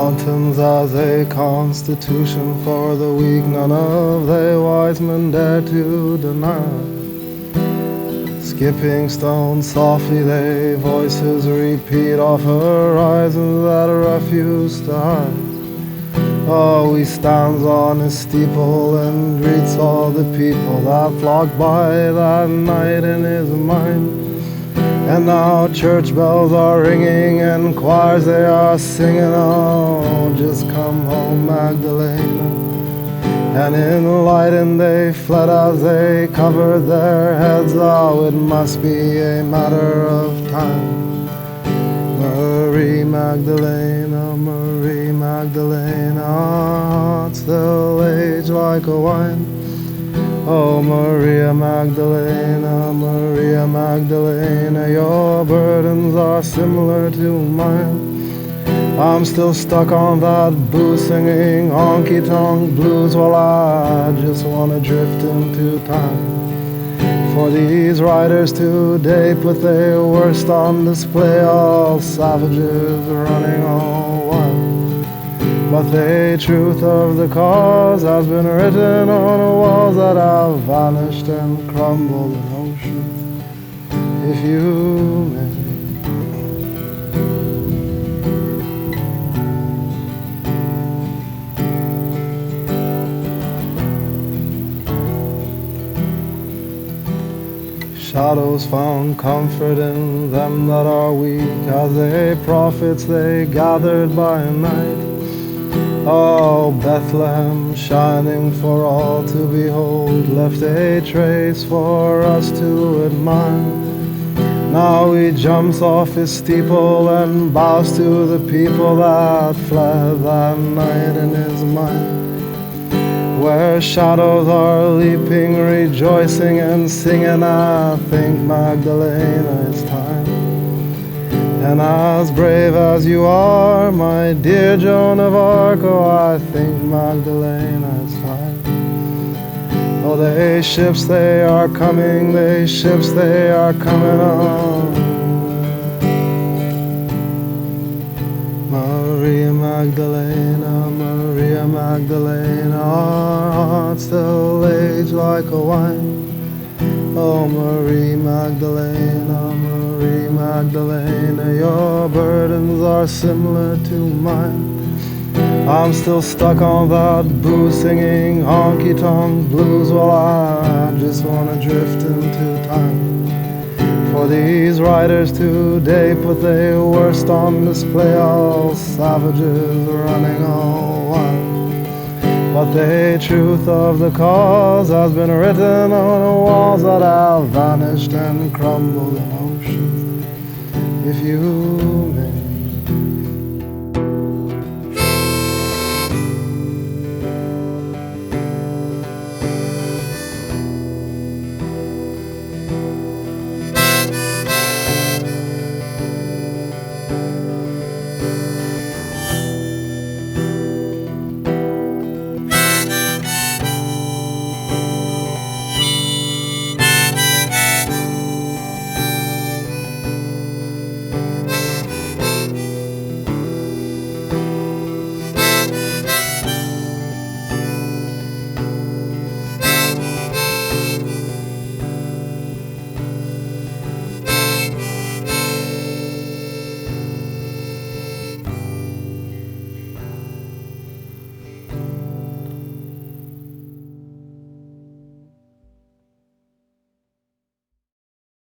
mountains as a constitution for the weak, none of they wise men dare to deny. Skipping stones softly, they voices repeat of horizons that refuse to hide. Oh, he stands on his steeple and greets all the people that flock by that night in his mind. And now church bells are ringing and choirs they are singing, oh, just come home, Magdalena. And in lighting they fled as they covered their heads, oh, it must be a matter of time. Marie Magdalena, Marie Magdalena, heart still aged like a wine. Oh, Maria Magdalena, Maria Magdalena, your burdens are similar to mine. I'm still stuck on that booze singing honky-tonk blues while I just wanna drift into time. For these writers today put their worst on display, all savages running all wild. But the truth of the cause has been written on the walls that have vanished and crumbled in ocean, if you may. Shadows found comfort in them that are weak, as the prophets they gathered by night. Oh, Bethlehem, shining for all to behold, left a trace for us to admire. Now he jumps off his steeple and bows to the people that fled that night in his mind. Where shadows are leaping, rejoicing and singing, I think Magdalena is time. And as brave as you are, my dear Joan of Arc, oh, I think Magdalena is fine. Oh, they ships they are coming, they ships they are coming on. Maria Magdalena, Maria Magdalena, our hearts still age like a wine. Oh, Marie Magdalena, Marie Magdalena, your burdens are similar to mine. I'm still stuck on that booze singing honky-tonk blues while I just wanna drift into time. For these writers today put their worst on display, all savages running all wild. But the truth of the cause has been written on the walls that have vanished and crumbled in ocean, if you may.